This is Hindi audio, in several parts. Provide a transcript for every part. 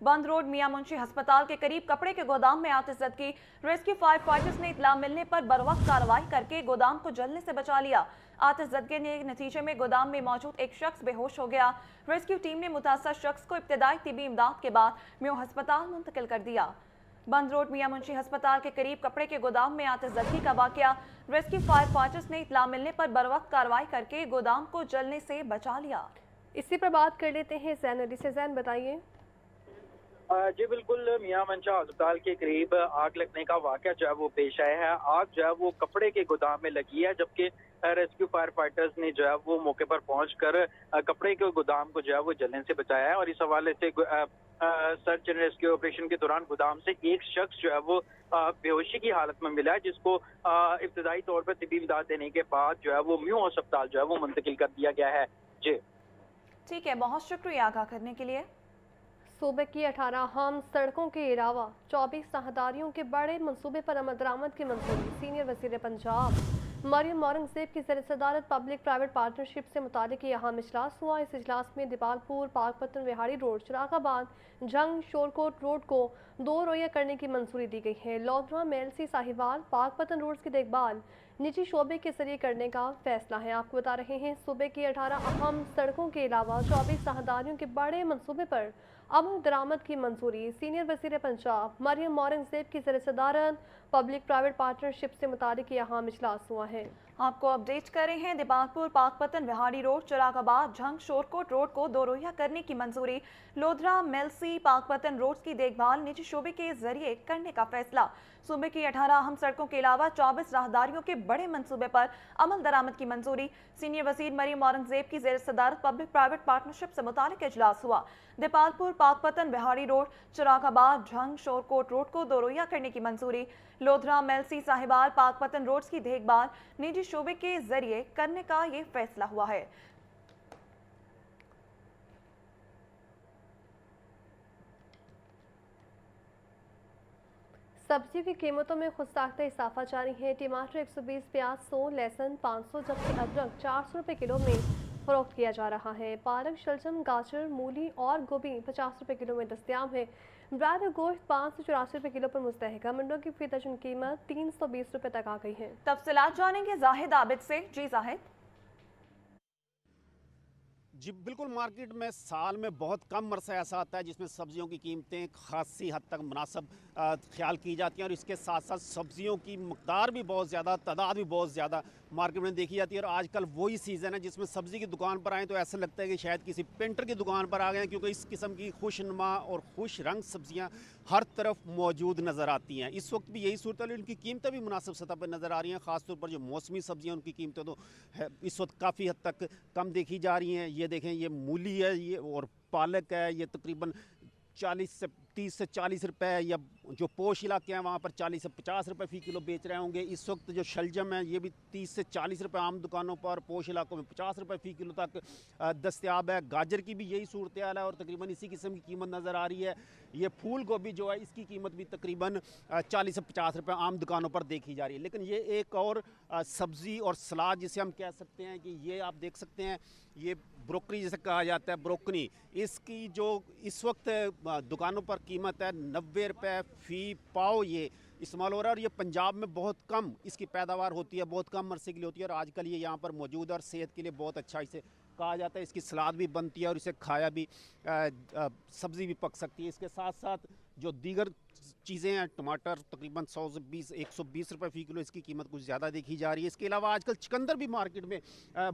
बंद रोड मियां मुंशी अस्पताल के करीब कपड़े के गोदाम में आतिशबाजी की रेस्क्यू फायर फाइटर्स ने इत्तला मिलने पर बरवक्त कार्रवाई करके गोदाम को जलने से बचा लिया। आतिशबाजी के नतीजे में गोदाम में मौजूद एक शख्स बेहोश हो गया। रेस्क्यू टीम ने मुतासर शख्स को इब्तदाई तिबी इमदाद के बाद म्यू अस्पताल मुंतकिल कर दिया। बंद रोड मियां मुंशी अस्पताल के करीब कपड़े के गोदाम में आतिशबाजी का वाकया, रेस्क्यू फायर फाइटर्स ने इत्तला मिलने पर बरवक्त कार्रवाई करके गोदाम को जलने से बचा लिया। इसी पर बात कर लेते हैं जैन अली से। जैन, बताइए। जी बिल्कुल, मियां मंशा अस्पताल के करीब आग लगने का वाकया जो है वो पेश आया है। आग जो है वो कपड़े के गोदाम में लगी है, जबकि रेस्क्यू फायर फाइटर्स ने जो है वो मौके पर पहुंचकर कपड़े के गोदाम को जो है वो जलने से बचाया है। और इस हवाले से सर्च एंड रेस्क्यू ऑपरेशन के दौरान गोदाम से एक शख्स जो है वो बेहोशी की हालत में मिला है, जिसको इब्तदाई तौर पर तिबी इमदाद देने के बाद जो है वो म्यू अस्पताल जो है वो मुंतकिल कर दिया गया है। जी ठीक है, बहुत शुक्रिया आगाह करने के लिए। सूबे की 18 अहम सड़कों के अलावा 24 राहदारियों के बड़े मंसूबे पर अमल दरामद की मंजूरी। सीनियर वज़ीर पंजाब मरियम औरंगजेब की ज़र सदारत पब्लिक प्राइवेट पार्टनरशिप से मुतालिक यहाँ इजलास हुआ। इस इजलास में दीपालपुर पाकपतन विहाड़ी रोड चिरागाबाद जंग शोरकोट रोड को 2 रोया करने की मंजूरी दी गई है। लोधरा मेलसी साहिवाल पाकपतन रोड की देखभाल निजी शोबे के जरिए करने का फैसला है। आपको बता रहे हैं, सूबे की 18 अहम सड़कों के अलावा 24 राहदारियों के बड़े मंसूबे पर अमल दरामद की मंजूरी। सीनियर वज़ीर पंजाब मरियम औरंगजेब की ज़र सदारत पब्लिक प्राइवेट पार्टनरशिप से मुतालिक यहाँ इजलास हुआ है। आपको अपडेट कर रहे हैं, दीपालपुर पाकपतन विहाड़ी रोड चिरागाबाद जंग शोरकोट रोड को 2 रोया करने की मंजूरी। लोधरा मेलसी पाकपतन रोड की देखभाल निजी शोबे के जरिए करने का फैसला। सूबे की 18 अहम सड़कों के अलावा 24 राहदारियों के बड़े मंसूबे पर अमल दरामद की मंजूरी। सीनियर वज़ीर मरियम औरंगजेब की ज़ेर सदारत पब्लिक प्राइवेट पार्टनरशिप से मुतालिक इजलास हुआ। दीपालपुर पाकपतन विहाड़ी रोड चिरागाबाद जंग शोरकोट रोड को 2 रोया करने की मंजूरी। लोधरा मेलसी साहिवाल पाकपतन रोड की देखभाल निजी शोबे के जरिए करने का ये फैसला हुआ है। सब्जी की कीमतों में खुद साख्ता इजाफा जारी है। टमाटर 120, प्याज 100, लहसुन 500, जबकि अदरक 400 रुपये किलो में फरोख्त किया जा रहा है। पालक, शलजम, गाजर, मूली और गोभी 50 रुपये किलो में दस्तियाब है। ब्रायलर गोश्त 584 रुपये किलो पर मुस्तहक है। मंडों की फी दर्जन कीमत 320 रुपये तक आ गई है। तफसीलात जानेंगे जाहिद आबिद से। जी जाहिद। जी बिल्कुल, मार्केट में साल में बहुत कम अरसा ऐसा आता है जिसमें सब्जियों की कीमतें खासी हद तक मुनासिब ख्याल की जाती हैं, और इसके साथ साथ सब्जियों की मकदार भी बहुत ज़्यादा, तादाद भी बहुत ज़्यादा मार्केट में देखी जाती है। और आजकल वही सीज़न है जिसमें सब्ज़ी की दुकान पर आएँ तो ऐसा लगता है कि शायद किसी पेंटर की दुकान पर आ गए हैं, क्योंकि इस किस्म की खुशनुमा और खुश रंग सब्जियाँ हर तरफ मौजूद नज़र आती हैं। इस वक्त भी यही सूरत है, उनकी कीमतें भी मुनासिब सतह पर नज़र आ रही हैं। ख़ासतौर पर जो मौसमी सब्जियाँ उनकी कीमतें तो इस वक्त काफ़ी हद तक कम देखी जा रही हैं। ये देखें, ये मूली है, ये और पालक है, ये तकरीबन 30 से 40 रुपए, या जो पोश इलाके हैं वहाँ पर 40 से 50 रुपए फ़ी किलो बेच रहे होंगे। इस वक्त जो शलजम है ये भी 30 से 40 रुपए आम दुकानों पर, पोश इलाकों में 50 रुपए फ़ी किलो तक दस्तयाब है। गाजर की भी यही सूरत हाल है और तकरीबन इसी किस्म की कीमत नज़र आ रही है। ये फूल गोभी जो है इसकी कीमत भी तकरीबन 40 से 50 रुपए आम दुकानों पर देखी जा रही है। लेकिन ये एक और सब्ज़ी और सलाद जिसे हम कह सकते हैं कि ये आप देख सकते हैं, ये ब्रोकली जिसे कहा जाता है, ब्रोकनी, इसकी जो इस वक्त दुकानों पर कीमत है 90 रुपये फ़ी पाव ये इस्तेमाल हो रहा है। और ये पंजाब में बहुत कम इसकी पैदावार होती है, बहुत कम अरसे के लिए होती है, और आजकल ये यहाँ पर मौजूद है और सेहत के लिए बहुत अच्छा इसे कहा जाता है। इसकी सलाद भी बनती है और इसे खाया भी, सब्ज़ी भी पक सकती है। इसके साथ साथ जो दीगर चीज़ें हैं, टमाटर तकरीबन 100 से 120 रुपये फ़ी किलो इसकी कीमत कुछ ज़्यादा देखी जा रही है। इसके अलावा आजकल चिकंदर भी मार्केट में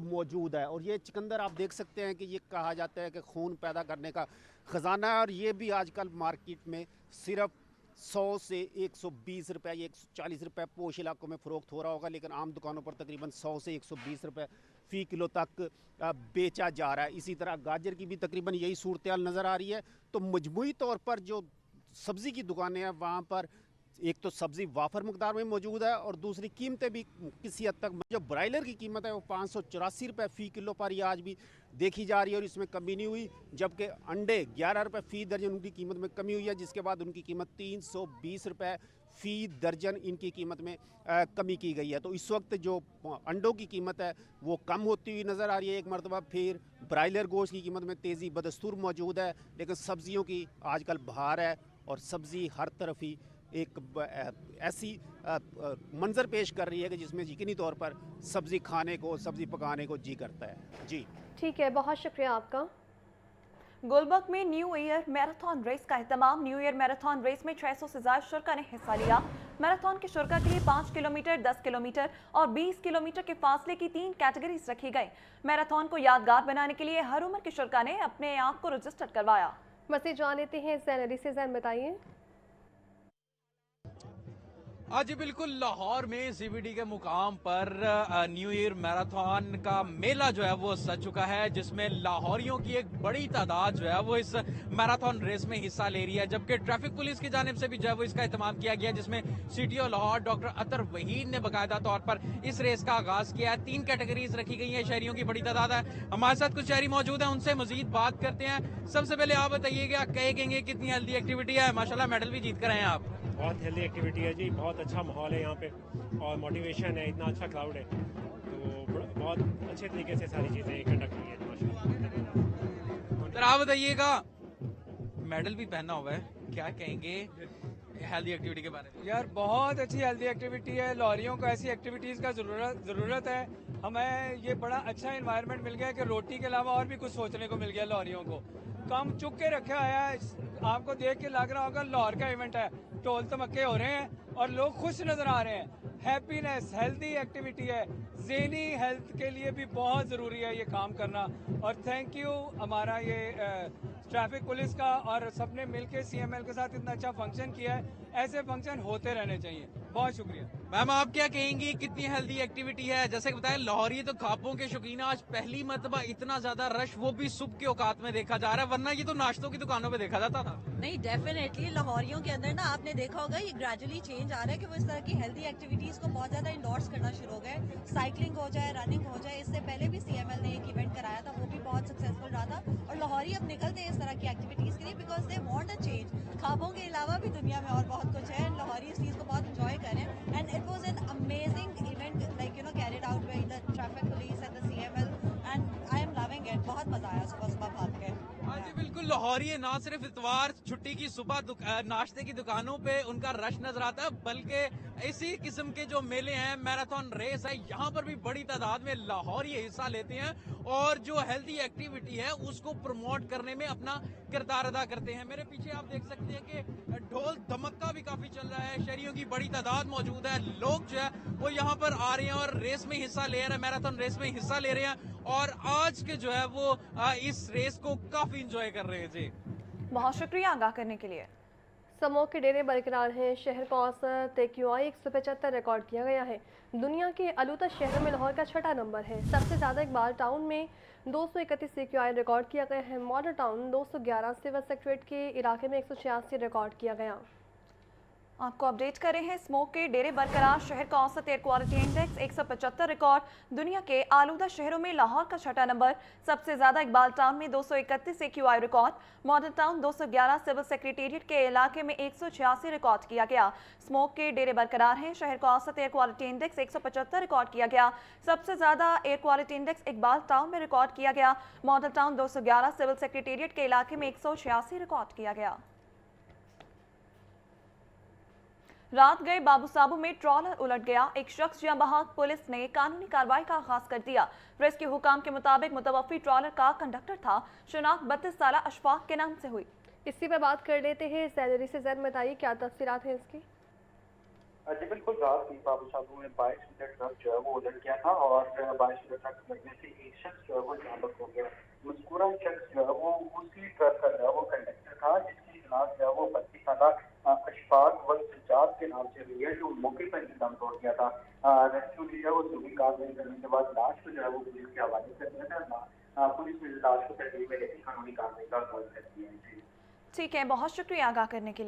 मौजूद है, और ये चिकंदर आप देख सकते हैं कि ये कहा जाता है कि खून पैदा करने का ख़जाना है, और ये भी आजकल मार्केट में सिर्फ 100 से 120 रुपये या 140 रुपये पोश इलाकों में फ़रोख्त हो रहा होगा, लेकिन आम दुकानों पर तकरीबन 100 से 120 रुपये फ़ी किलो तक बेचा जा रहा है। इसी तरह गाजर की भी तकरीबन यही सूरत हाल नज़र आ रही है। तो मजमूई तौर पर जो सब्ज़ी की दुकानें हैं वहाँ पर एक तो सब्ज़ी वाफर मकदार में मौजूद है और दूसरी कीमतें भी किसी हद तक, जो ब्रायलर की कीमत है वो 584 रुपये फ़ी किलो पर ही आज भी देखी जा रही है और इसमें कमी नहीं हुई, जबकि अंडे 11 रुपये फ़ी दर्जन उनकी कीमत में कमी हुई है, जिसके बाद उनकी कीमत 320 रुपये फ़ी दर्जन इनकी कीमत में कमी की गई है। तो इस वक्त जो अंडों की कीमत है वो कम होती हुई नज़र आ रही है। एक मरतबा फिर ब्रायलर गोश्त की कीमत में तेज़ी बदस्तूर मौजूद है, लेकिन सब्ज़ियों की आजकल बहार है और सब्ज़ी हर तरफ ही एक ऐसी मंजर पेश कर रही है कि जिसमें यकीनी तौर पर सब्ज़ी खाने को, सब्ज़ी पकाने को जी करता है। जी ठीक है, बहुत शुक्रिया आपका। गुलबर्ग में न्यू ईयर मैराथन रेस का एहतमाम। न्यू ईयर मैराथन रेस में 600 से ज्यादा शुरा ने हिस्सा लिया। मैराथन के शुरा के लिए 5 किलोमीटर, 10 किलोमीटर और 20 किलोमीटर के फासले की 3 कैटेगरीज रखी गई। मैराथन को यादगार बनाने के लिए हर उम्र के शुरा ने अपने आप को रजिस्टर करवाया। मज़ीद जान लेते हैं जैन से। जैन बताइए। आज बिल्कुल लाहौर में सीबीडी के मुकाम पर न्यू ईयर मैराथन का मेला जो है वो सज चुका है, जिसमें लाहौरियों की एक बड़ी तादाद जो है वो इस मैराथन रेस में हिस्सा ले रही है, जबकि ट्रैफिक पुलिस की जानिब से भी जो है वो इसका एहतमाम किया गया, जिसमें सीटीओ लाहौर डॉक्टर अतर वहीद ने बाकायदा तौर पर इस रेस का आगाज किया है। 3 कैटेगरीज रखी गई है, शहरियों की बड़ी तादाद है। हमारे साथ कुछ शहरी मौजूद है, उनसे मजीद बात करते हैं। सबसे पहले आप बताइएगा, कहेंगे कितनी हेल्दी एक्टिविटी है? माशाल्लाह मेडल भी जीत कर आए हैं आप। बहुत हेल्दी एक्टिविटी है जी, बहुत अच्छा माहौल है यहाँ पे और मोटिवेशन है, इतना अच्छा क्राउड है, तो बहुत अच्छे तरीके से सारी चीज़ें कंडक्ट की है माशाल्लाह। तो आप बताइएगा, मेडल भी पहना हुआ है, क्या कहेंगे हेल्दी एक्टिविटी के बारे में? यार बहुत अच्छी हेल्दी एक्टिविटी है, लाहौरियों को ऐसी एक्टिविटीज़ का ज़रूरत है। हमें ये बड़ा अच्छा इन्वायरमेंट मिल गया कि रोटी के अलावा और भी कुछ सोचने को मिल गया लाहौरियों को। काम चुक के रखा है, आपको देख के लग रहा होगा लाहौर का इवेंट है, ढोल धमक्के हो रहे हैं और लोग खुश नजर आ रहे हैं। हैप्पीनेस, हेल्दी एक्टिविटी है, ज़हनी हेल्थ के लिए भी बहुत ज़रूरी है ये काम करना। और थैंक यू हमारा ये ट्रैफिक पुलिस का, और सबने मिलकर सीएमएल के साथ इतना अच्छा फंक्शन किया है। ऐसे फंक्शन होते रहने चाहिए। बहुत शुक्रिया। मैम आप क्या कहेंगी, कितनी हेल्दी एक्टिविटी है? जैसे कि बताया, लाहौरी तो खापों के शौकीन, आज पहली मरतबा इतना ज्यादा रश, वो भी सुबह के औकात में देखा जा रहा है, वरना ये तो नाश्तों की दुकानों पे देखा जाता था। नहीं, डेफिनेटली लाहौरियों के अंदर ना आपने देखा होगा ये ग्रेजुअली चेंज आ रहा है कि वो इस तरह की हेल्दी एक्टिविटीज को बहुत ज्यादा इंडोर्स करना शुरू हो गए। साइकिलिंग हो जाए, रनिंग हो जाए, इससे पहले भी सीएमएल ने एक इवेंट कराया था, वो भी बहुत सक्सेसफुल रहा था। और लाहौरी अब निकलते हैं इस तरह की एक्टिविटीज के लिए because they want a change. खाबों के अलावा भी दुनिया में और बहुत कुछ है, लाहौरी इस चीज को बहुत इंजॉय कर रहे हैं। And it was an amazing event, like carried out by the traffic police and the CML, and I am loving it. बहुत मजा आया सुबह सुबह भाग के। हाँ जी बिल्कुल, लाहौरी ना सिर्फ इतवार छुट्टी की सुबह नाश्ते की दुकानों पे उनका रश नजर आता है, बल्कि इसी किस्म के जो मेले हैं, मैराथन रेस है, यहाँ पर भी बड़ी तादाद में लाहौरी हिस्सा लेते हैं और जो हेल्दी एक्टिविटी है उसको प्रमोट करने में अपना किरदार अदा करते हैं। मेरे पीछे आप देख सकते हैं कि ढोल धमक्का भी काफी चल रहा है, शहरियों की बड़ी तादाद मौजूद है, लोग जो है वो यहाँ पर आ रहे हैं और रेस में हिस्सा ले रहे हैं, मैराथन रेस में हिस्सा ले रहे हैं और आज के जो है वो इस रेस को काफी इंजॉय कर रहे हैं। जी बहुत शुक्रिया आगाह करने के लिए। समूह के डेरे बरकरार हैं। शहर का औसत AQI 175 रिकॉर्ड किया गया है। दुनिया के आलूदा शहरों में लाहौर का छठा नंबर है। सबसे ज़्यादा इकबाल टाउन में 231 AQI रिकॉर्ड किया गया है। मॉडल टाउन 211, सिविल सेक्रेटरीट के इलाके में 186 रिकॉर्ड किया गया। आपको अपडेट कर रहे हैं, स्मोक के डेरे बरकरार। शहर का औसत एयर क्वालिटी इंडेक्स 175 रिकॉर्ड। दुनिया के आलूदा शहरों में लाहौर का छठा नंबर। सबसे ज्यादा इकबाल टाउन में 231 AQI record. Model town 211, civil secretariat के इलाके में 186 रिकॉर्ड किया गया। स्मोक के डेरे बरकरार हैं। शहर का औसत एयर क्वालिटी इंडेक्स 175 रिकॉर्ड किया गया। सबसे ज्यादा air quality index Iqbal town में रिकॉर्ड किया गया। मॉडल टाउन 211, सिविल सेक्रेटेरिएट के इलाके में 186 रिकॉर्ड किया गया। रात गए बाबू साबू में ट्रॉलर उलट गया। एक शख्स जहां बहाक, पुलिस ने कानूनी कार्रवाई का आगाज कर दिया। रेस्क्यू हुकाम के मुताबिक मुतवफ़ी ट्रॉलर का कंडक्टर था। शिनाख्त 32 साला अशफाक के नाम से हुई। इसी पर बात कर लेते हैं सैलरी से। जैन बताइए क्या तफसीलात हैं इसकी? जी बिल्कुल, रात की बाबू साबू में 22 सीटर ट्रक जो है वो उलट गया था और 22 सीटर ट्रक लगने से एक शख्स जो है वो जामबक हो गया। मज़कूरा शख्स जो है वो उसी ट्रक का जो है वो कंडक्टर था, जिसकी शिनाख्त जो है वो 32 साला अशफाक व सज्जाद के नाम से हुई है, जो मौके पर दम तोड़ गया था। रेस्क्यू लीडर वो सभी कार्रवाई करने के बाद लाश को जो है वो पुलिस के हवाले कर दिया था। पुलिस ने लाश को तहरीर में लेकर कानूनी कार्रवाई का आगाज कर दिया है। ठीक है, बहुत शुक्रिया आगाह करने के लिए।